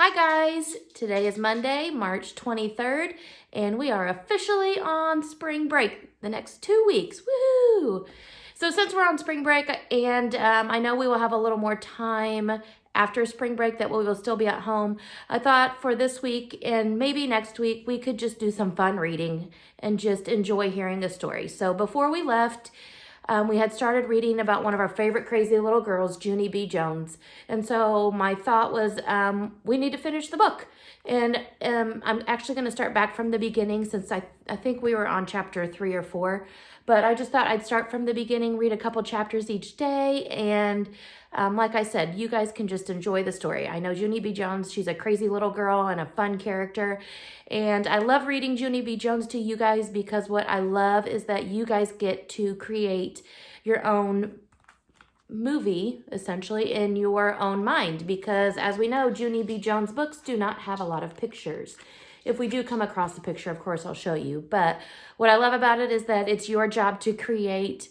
Hi guys, today is Monday, March 23rd, and we are officially on spring break the next 2 weeks. Woohoo! So since we're on spring break, and I know we will have a little more time after spring break that we will still be at home, I thought for this week and maybe next week, we could just do some fun reading and just enjoy hearing a story. So before we left, we had started reading about one of our favorite crazy little girls, Junie B. Jones. And so my thought was we need to finish the book. And I'm actually going to start back from the beginning since I think we were on chapter 3 or 4. But I just thought I'd start from the beginning, read a couple chapters each day. And like I said, you guys can just enjoy the story. I know Junie B. Jones, she's a crazy little girl and a fun character. And I love reading Junie B. Jones to you guys because what I love is that you guys get to create your own movie, essentially, in your own mind. Because as we know, Junie B. Jones books do not have a lot of pictures. If we do come across a picture, of course, I'll show you. But what I love about it is that it's your job to create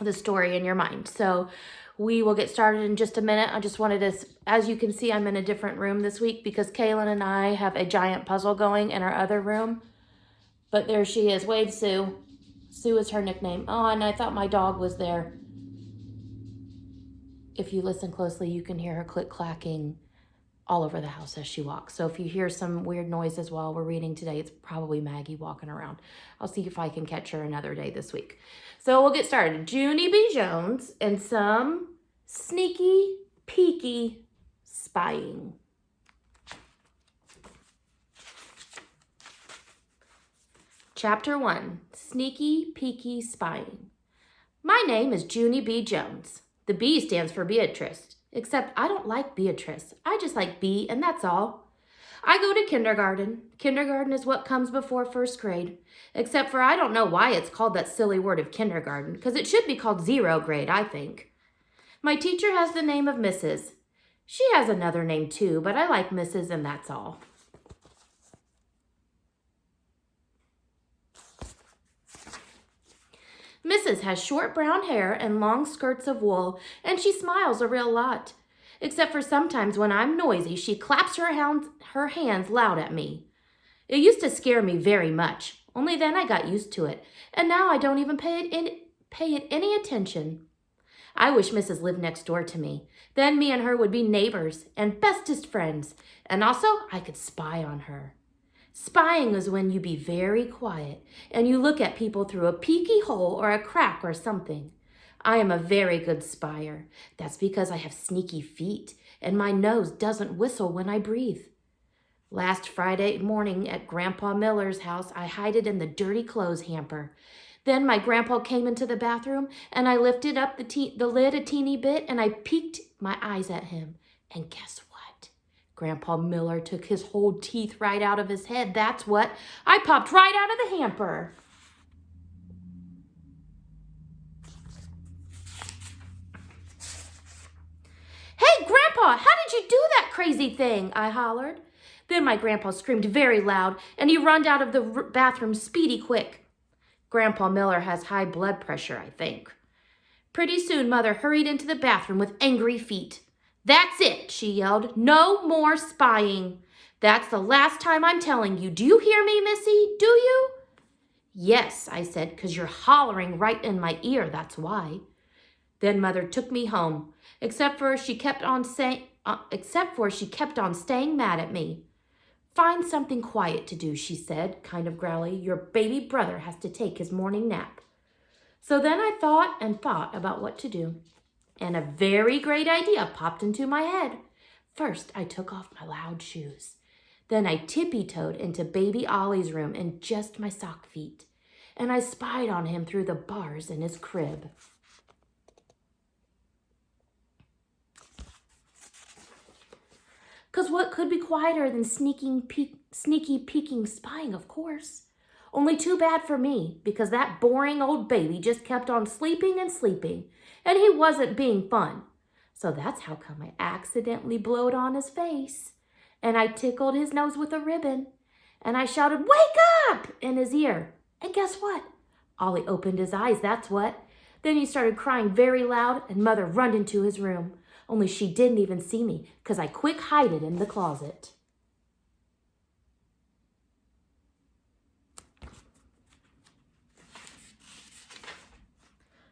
the story in your mind. So we will get started in just a minute. I just wanted to, as you can see, I'm in a different room this week because Kaylin and I have a giant puzzle going in our other room. But there she is. Wave Sue. Sue is her nickname. Oh, and I thought my dog was there. If you listen closely, you can hear her click-clacking all over the house as she walks. So if you hear some weird noises while we're reading today, it's probably Maggie walking around. I'll see if I can catch her another day this week. So we'll get started. Junie B. Jones and some sneaky, peeky spying. Chapter 1, Sneaky, Peeky Spying. My name is Junie B. Jones. The B stands for Beatrice. Except I don't like Beatrice. I just like B, and that's all. I go to kindergarten. Kindergarten is what comes before first grade. Except for I don't know why it's called that silly word of kindergarten, because it should be called 0 grade, I think. My teacher has the name of Mrs. She has another name too, but I like Mrs. and that's all. Mrs. has short brown hair and long skirts of wool, and she smiles a real lot. Except for sometimes when I'm noisy, she claps her hands loud at me. It used to scare me very much, only then I got used to it, and now I don't even pay it any attention. I wish Mrs. lived next door to me. Then me and her would be neighbors and bestest friends, and also I could spy on her. Spying is when you be very quiet and you look at people through a peeky hole or a crack or something. I am a very good spyer. That's because I have sneaky feet and my nose doesn't whistle when I breathe. Last Friday morning at Grandpa Miller's house, I hid it in the dirty clothes hamper. Then my grandpa came into the bathroom and I lifted up the lid a teeny bit and I peeked my eyes at him. And guess what? Grandpa Miller took his whole teeth right out of his head. That's what. I popped right out of the hamper. Hey, Grandpa, how did you do that crazy thing? I hollered. Then my grandpa screamed very loud, and he runned out of the bathroom speedy quick. Grandpa Miller has high blood pressure, I think. Pretty soon, Mother hurried into the bathroom with angry feet. That's it, she yelled. No more spying. That's the last time I'm telling you. Do you hear me, Missy? Do you? Yes, I said, 'cause you're hollering right in my ear, that's why. Then Mother took me home, except for she kept on staying mad at me. Find something quiet to do, she said, kind of growly. Your baby brother has to take his morning nap. So then I thought and thought about what to do. And a very great idea popped into my head. First, I took off my loud shoes. Then I tippy-toed into baby Ollie's room in just my sock feet. And I spied on him through the bars in his crib. Because what could be quieter than sneaky peeking spying, of course. Only too bad for me, because that boring old baby just kept on sleeping and sleeping, and he wasn't being fun. So that's how come I accidentally blowed on his face, and I tickled his nose with a ribbon, and I shouted, "Wake up!" in his ear. And guess what? Ollie opened his eyes, that's what. Then he started crying very loud, and Mother runned into his room. only she didn't even see me because I quick hid it in the closet.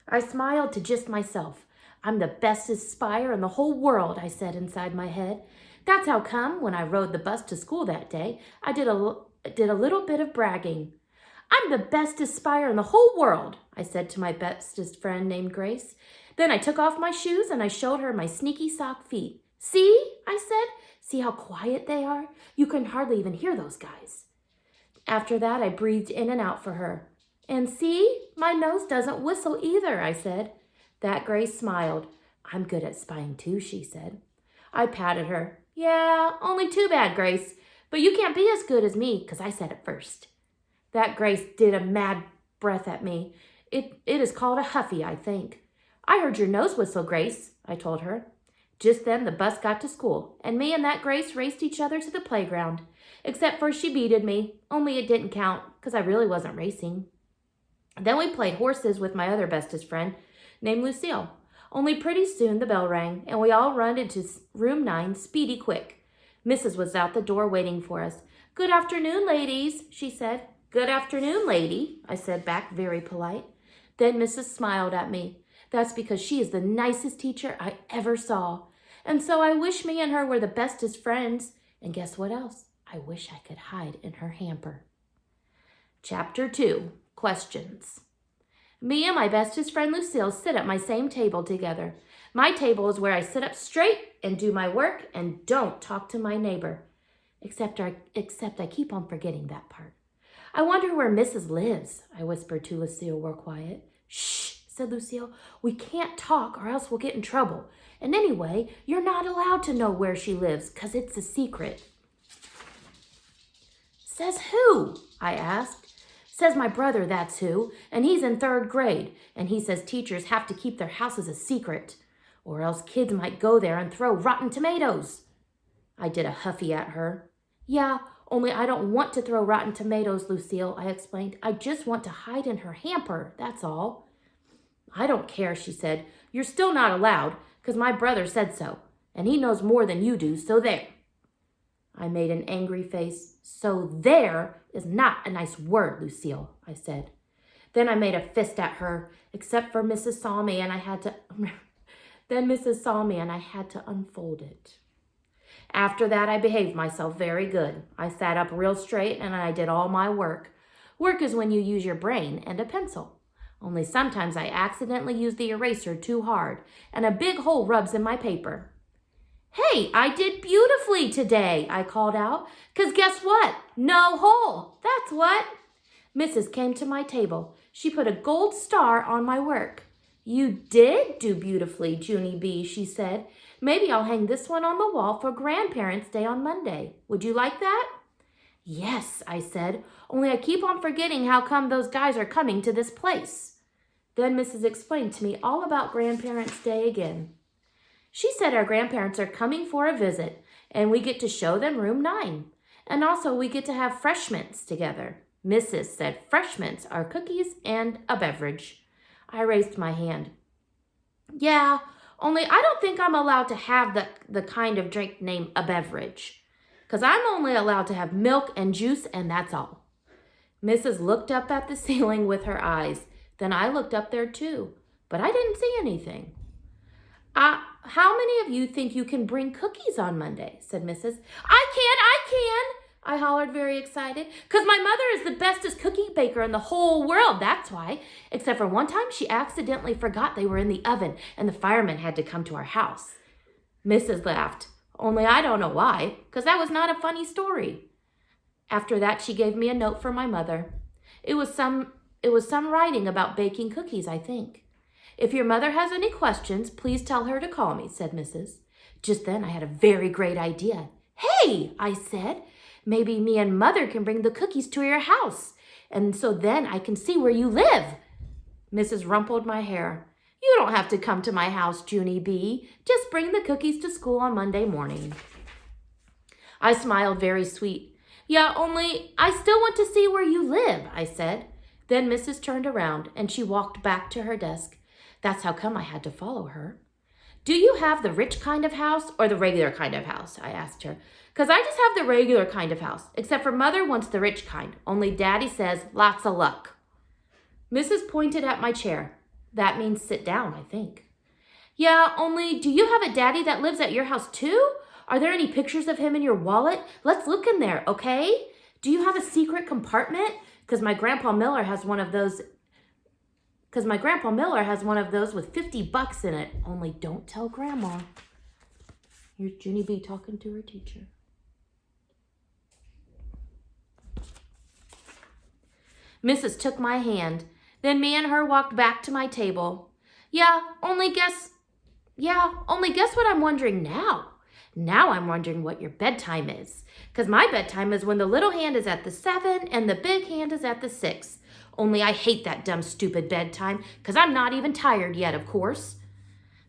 I smiled to just myself. I'm the bestest spyer in the whole world, I said inside my head. That's how come when I rode the bus to school that day, I did a little bit of bragging. I'm the bestest spyer in the whole world, I said to my bestest friend named Grace. Then I took off my shoes and I showed her my sneaky sock feet. See, I said, see how quiet they are? You can hardly even hear those guys. After that, I breathed in and out for her. And see, my nose doesn't whistle either, I said. That Grace smiled. I'm good at spying too, she said. I patted her. Yeah, only too bad, Grace. But you can't be as good as me, because I said it first. That Grace did a mad breath at me. It is called a huffy, I think. I heard your nose whistle, Grace, I told her. Just then the bus got to school, and me and that Grace raced each other to the playground. Except for she beated me, only it didn't count, because I really wasn't racing. Then we played horses with my other bestest friend, named Lucille. Only pretty soon the bell rang, and we all run into room 9 speedy quick. Mrs. was out the door waiting for us. Good afternoon, ladies, she said. Good afternoon, lady, I said back, very polite. Then Mrs. smiled at me. That's because she is the nicest teacher I ever saw. And so I wish me and her were the bestest friends. And guess what else? I wish I could hide in her hamper. Chapter 2, Questions. Me and my bestest friend Lucille sit at my same table together. My table is where I sit up straight and do my work and don't talk to my neighbor. Except I keep on forgetting that part. I wonder where Mrs. lives, I whispered to Lucille real quiet. Shh, said Lucille. We can't talk or else we'll get in trouble. And anyway, you're not allowed to know where she lives because it's a secret. Says who? I asked. Says my brother, that's who, and he's in 3rd grade, and he says teachers have to keep their houses a secret, or else kids might go there and throw rotten tomatoes. I did a huffy at her. Yeah, only I don't want to throw rotten tomatoes, Lucille, I explained. I just want to hide in her hamper, that's all. I don't care, she said. You're still not allowed, because my brother said so, and he knows more than you do, so there. I made an angry face. So there is not a nice word, Lucille, I said. Then I made a fist at her, except for Mrs. saw me and I had to... Then Mrs. saw me and I had to unfold it. After that, I behaved myself very good. I sat up real straight and I did all my work. Work is when you use your brain and a pencil. Only sometimes I accidentally use the eraser too hard and a big hole rubs in my paper. Hey, I did beautifully today, I called out, 'cause guess what? No hole, that's what. Mrs. came to my table. She put a gold star on my work. You did do beautifully, Junie B., she said. Maybe I'll hang this one on the wall for Grandparents' Day on Monday. Would you like that? Yes, I said, only I keep on forgetting how come those guys are coming to this place. Then Mrs. explained to me all about Grandparents' Day again. She said our grandparents are coming for a visit, and we get to show them room 9. And also we get to have fresh mints together. Mrs. said fresh mints are cookies and a beverage. I raised my hand. Yeah, only I don't think I'm allowed to have the kind of drink named a beverage. 'Cause I'm only allowed to have milk and juice, and that's all. Mrs. looked up at the ceiling with her eyes. Then I looked up there too, but I didn't see anything. How many of you think you can bring cookies on Monday? Said Mrs. I can, I hollered very excited. 'Cause my mother is the bestest cookie baker in the whole world, that's why. Except for one time she accidentally forgot they were in the oven and the firemen had to come to our house. Mrs. laughed, only I don't know why, 'cause that was not a funny story. After that, she gave me a note for my mother. It was some writing about baking cookies, I think. If your mother has any questions, please tell her to call me, said Mrs. Just then I had a very great idea. Hey, I said, maybe me and Mother can bring the cookies to your house, and so then I can see where you live. Mrs. rumpled my hair. You don't have to come to my house, Junie B. Just bring the cookies to school on Monday morning. I smiled very sweet. Yeah, only I still want to see where you live, I said. Then Mrs. turned around and she walked back to her desk. That's how come I had to follow her. Do you have the rich kind of house or the regular kind of house? I asked her. Because I just have the regular kind of house, except for Mother wants the rich kind. Only Daddy says, lots of luck. Mrs. pointed at my chair. That means sit down, I think. Yeah, only do you have a daddy that lives at your house too? Are there any pictures of him in your wallet? Let's look in there, okay? Do you have a secret compartment? Because my Grandpa Miller has one of those with $50 in it. Only don't tell Grandma. Here's Junie B talking to her teacher. Mrs. took my hand. Then me and her walked back to my table. Only guess what I'm wondering now. Now I'm wondering what your bedtime is. Because my bedtime is when the little hand is at the 7 and the big hand is at the 6. Only I hate that dumb, stupid bedtime because I'm not even tired yet, of course.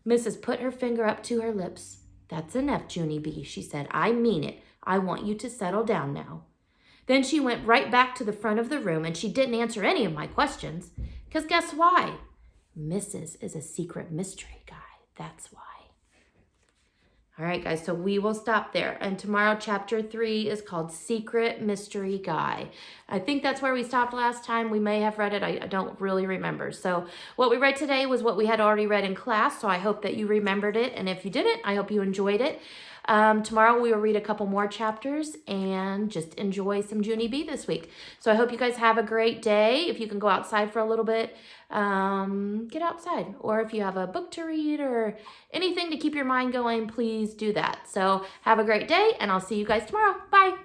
Mrs. put her finger up to her lips. That's enough, Junie B, she said. I mean it. I want you to settle down now. Then she went right back to the front of the room and she didn't answer any of my questions. Because guess why? Mrs. is a secret mystery guy. That's why. All right, guys, so we will stop there. And tomorrow, chapter 3 is called Secret Mystery Guy. I think that's where we stopped last time. We may have read it. I don't really remember. So what we read today was what we had already read in class. So I hope that you remembered it. And if you didn't, I hope you enjoyed it. Tomorrow we will read a couple more chapters and just enjoy some Junie B this week. So I hope you guys have a great day. If you can go outside for a little bit, get outside. Or if you have a book to read or anything to keep your mind going, please do that. So have a great day and I'll see you guys tomorrow. Bye.